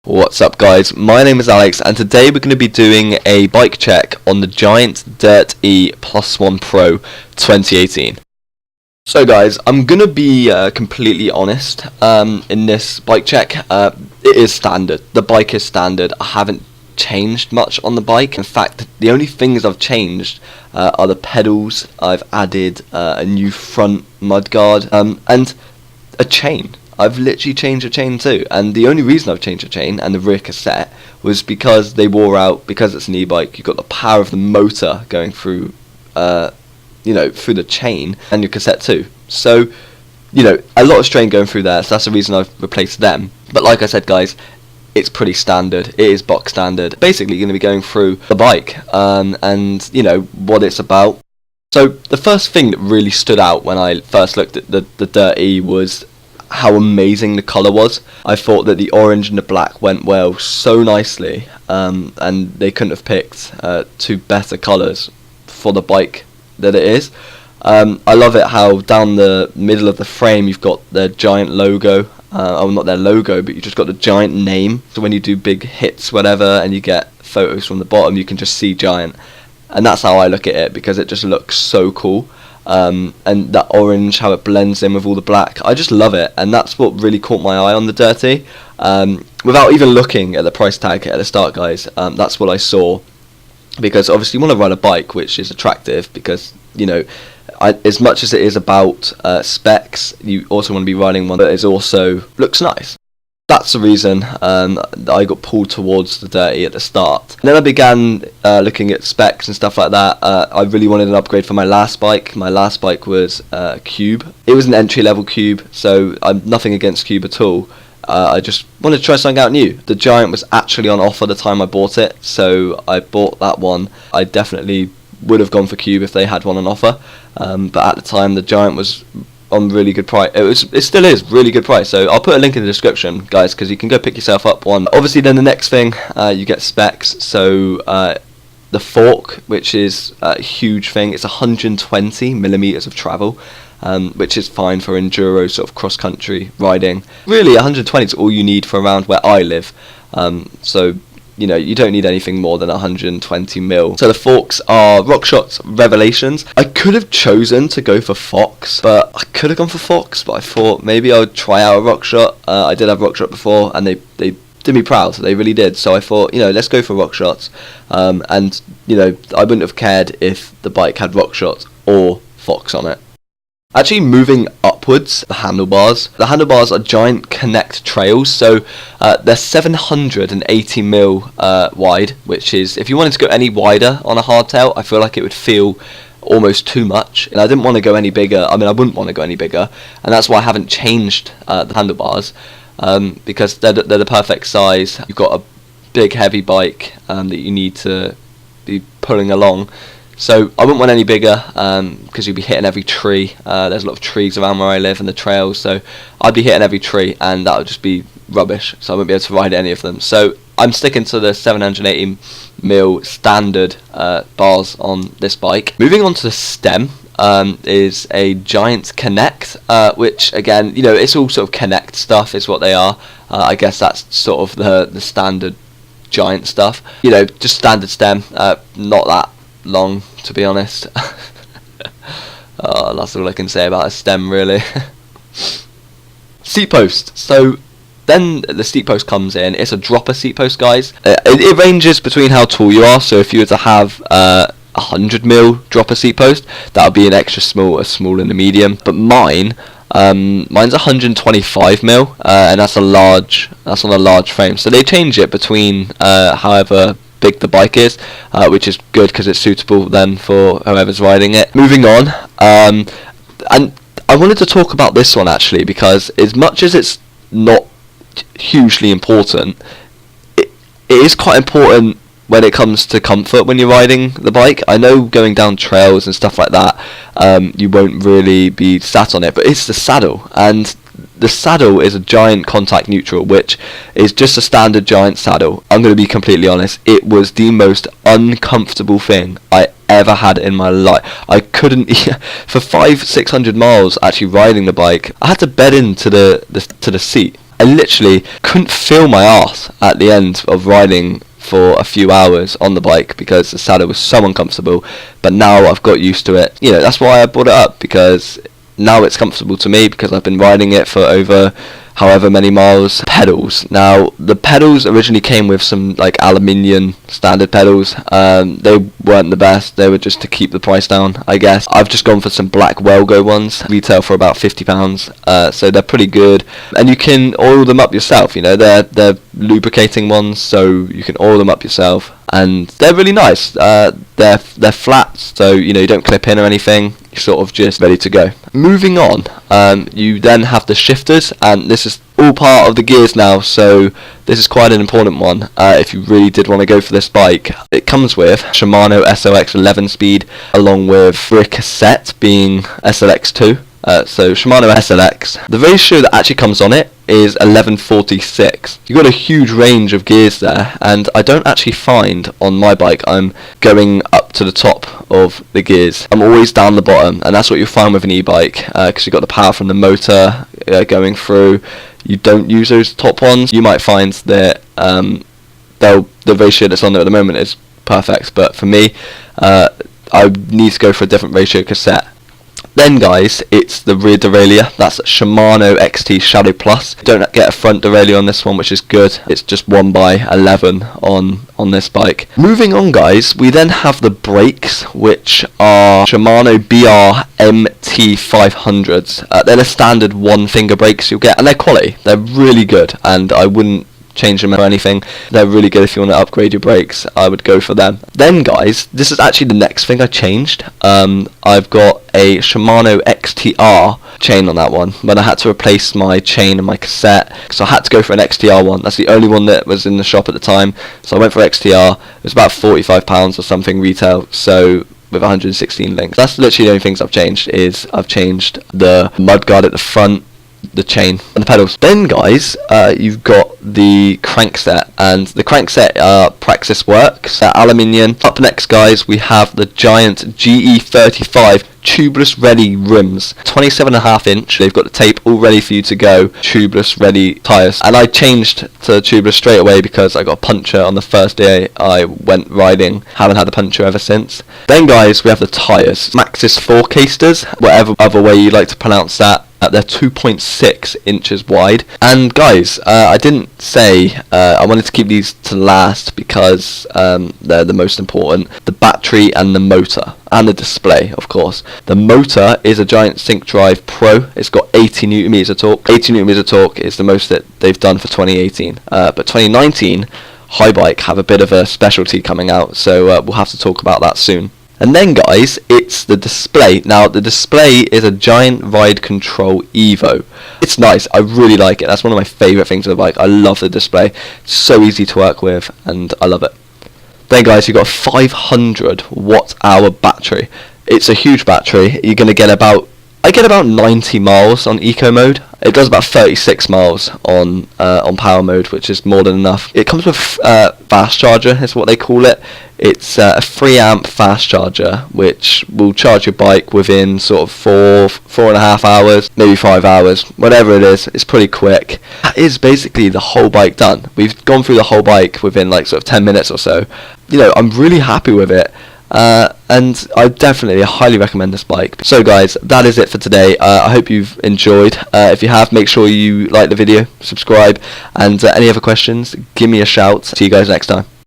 What's up guys, my name is Alex and today we're going to be doing a bike check on the Giant Dirt e+1 Pro 2018. So guys, I'm going to be completely honest in this bike check. It is standard, the bike is standard. I haven't changed much on the bike. In fact, the only things I've changed are the pedals. I've added a new front mudguard and a chain. I've literally changed the chain too, and the only reason I've changed the chain and the rear cassette was because they wore out. Because it's an e-bike, you've got the power of the motor going through, through the chain, and your cassette too. So, a lot of strain going through there. So that's the reason I've replaced them. But like I said, guys, it's pretty standard. It is box standard. Basically, going to be going through the bike and what it's about. So the first thing that really stood out when I first looked at the Dirt E was how amazing the colour was. I thought that the orange and the black went well so nicely, and they couldn't have picked two better colours for the bike that it is. I love it how down the middle of the frame you've got their Giant logo. Not their logo, but you just got the Giant name. So when you do big hits, whatever, and you get photos from the bottom, you can just see Giant. And that's how I look at it, because it just looks so cool. And that orange, how it blends in with all the black, I just love it, and that's what really caught my eye on the Dirt E. Without even looking at the price tag at the start, guys, that's what I saw, because obviously you want to ride a bike which is attractive, because as much as it is about specs, you also want to be riding one that is also looks nice. That's the reason that I got pulled towards the Dirt E at the start. And then I began looking at specs and stuff like that. I really wanted an upgrade for my last bike. My last bike was a Cube. It was an entry-level Cube, so I'm nothing against Cube at all. I just wanted to try something out new. The Giant was actually on offer the time I bought it, so I bought that one. I definitely would have gone for Cube if they had one on offer, but at the time the Giant was on really good price. It still is really good price, so I'll put a link in the description, guys, because you can go pick yourself up one. Obviously then the next thing, you get specs. So the fork, which is a huge thing, it's 120 millimeters of travel, which is fine for enduro sort of cross country riding. Really 120 is all you need for around where I live, so you don't need anything more than 120 mil. So the forks are RockShox Revelations. I could have chosen to go for Fox, but I I thought maybe I would try out a RockShot. I did have RockShot before, and they did me proud. They really did. So I thought, let's go for RockShots. And I wouldn't have cared if the bike had RockShots or Fox on it. Actually, moving upwards, the handlebars. The handlebars are Giant Connect trails, so they're 780 mil wide, which is, if you wanted to go any wider on a hardtail, I feel like it would feel almost too much, and I didn't want to go any bigger. I wouldn't want to go any bigger, and that's why I haven't changed the handlebars, because they're the perfect size. You've got a big heavy bike that you need to be pulling along. So I wouldn't want any bigger, because you'd be hitting every tree. There's a lot of trees around where I live and the trails, so I'd be hitting every tree, and that would just be rubbish, so I wouldn't be able to ride any of them. So I'm sticking to the 780 mil standard bars on this bike. Moving on to the stem, is a Giant Connect, which again, it's all sort of Connect stuff is what they are. I guess that's sort of the standard Giant stuff. Just standard stem, not that long, to be honest. That's all I can say about a stem, really. Seat post. So then the seat post comes in. It's a dropper seat post, guys. It ranges between how tall you are. So if you were to have 100 mil dropper seat post, that would be an extra small, a small and a medium. But mine's 125 mil, and that's on a large frame. So they change it between however big the bike is, which is good because it's suitable then for whoever's riding it. Moving on, and I wanted to talk about this one actually, because as much as it's not hugely important, it is quite important when it comes to comfort when you're riding the bike. I know going down trails and stuff like that, you won't really be sat on it, but it's the saddle, and the saddle is a Giant Contact Neutral, which is just a standard Giant saddle. I'm going to be completely honest, it was the most uncomfortable thing I ever had in my life. I couldn't, for 500-600 miles actually riding the bike, I had to bed into the seat. I literally couldn't feel my arse at the end of riding for a few hours on the bike because the saddle was so uncomfortable. But now I've got used to it. You know, that's why I brought it up, because now it's comfortable to me because I've been riding it for over however many miles. Pedals. Now, the pedals originally came with some like aluminium standard pedals. They weren't the best. They were just to keep the price down, I guess. I've just gone for some black Welgo ones. Retail for about £50. So they're pretty good. And you can oil them up yourself, you know. They're lubricating ones, so you can oil them up yourself. And they're really nice. They're flat, so you know you don't clip in or anything. You're sort of just ready to go. Moving on, you then have the shifters, and this is all part of the gears now. So this is quite an important one. If you really did want to go for this bike, it comes with Shimano SLX 11-speed, along with rear cassette being SLX2. So Shimano SLX. The ratio that actually comes on it is 11:46. You've got a huge range of gears there, and I don't actually find on my bike I'm going up to the top of the gears. I'm always down the bottom, and that's what you'll find with an e-bike, because you've got the power from the motor going through. You don't use those top ones. You might find that the ratio that's on there at the moment is perfect, but for me, I need to go for a different ratio cassette. Then guys, it's the rear derailleur. That's Shimano XT Shadow Plus. Don't get a front derailleur on this one, which is good. It's just 1x11 on this bike. Moving on guys, we then have the brakes, which are Shimano BR MT500s. They're the standard one finger brakes you'll get, and they're quality. They're really good, and I wouldn't change them or anything. They're really good if you want to upgrade your brakes. I would go for them. Then guys, this is actually the next thing I changed. I've got a Shimano XTR chain on that one when I had to replace my chain and my cassette, so I had to go for an XTR one. That's the only one that was in the shop at the time, so I went for XTR. It was about £45 or something retail, so with 116 links. That's literally the only things I've changed. Is I've changed the mudguard at the front, the chain, and the pedals. Then guys, you've got the crankset, and the crankset Praxis Works, aluminium. Up next guys, we have the Giant GE35 tubeless ready rims, 27.5 inch. They've got the tape all ready for you to go. Tubeless ready tyres, and I changed to tubeless straight away because I got a puncture on the first day I went riding. Haven't had a puncture ever since. Then guys, we have the tyres, Maxxis Forecasters, whatever other way you like to pronounce that. They're 2.6 inches wide. And guys, I didn't say I wanted to keep these to last because they're the most important. The battery and the motor and the display, of course. The motor is a Giant Sync Drive Pro. It's got 80 newton meters of torque. 80 newton meters of torque is the most that they've done for 2018. But 2019, Highbike have a bit of a specialty coming out, so we'll have to talk about that soon. And then guys, it's the display. Now the display is a Giant Ride Control Evo. It's nice, I really like it. That's one of my favourite things with the bike. I love the display. It's so easy to work with, and I love it. Then guys, you've got a 500 watt hour battery. It's a huge battery. You're going to get about, I get about 90 miles on eco mode. It does about 36 miles on power mode, which is more than enough. It comes with fast charger, is what they call it. It's a 3 amp fast charger, which will charge your bike within sort of 4.5 hours, maybe 5 hours, whatever it is. It's pretty quick. That is basically the whole bike done. We've gone through the whole bike within like sort of 10 minutes or so. You know, I'm really happy with it. And I definitely highly recommend this bike. So guys, that is it for today. I hope you've enjoyed. If you have, make sure you like the video, subscribe, and any other questions, give me a shout. See you guys next time.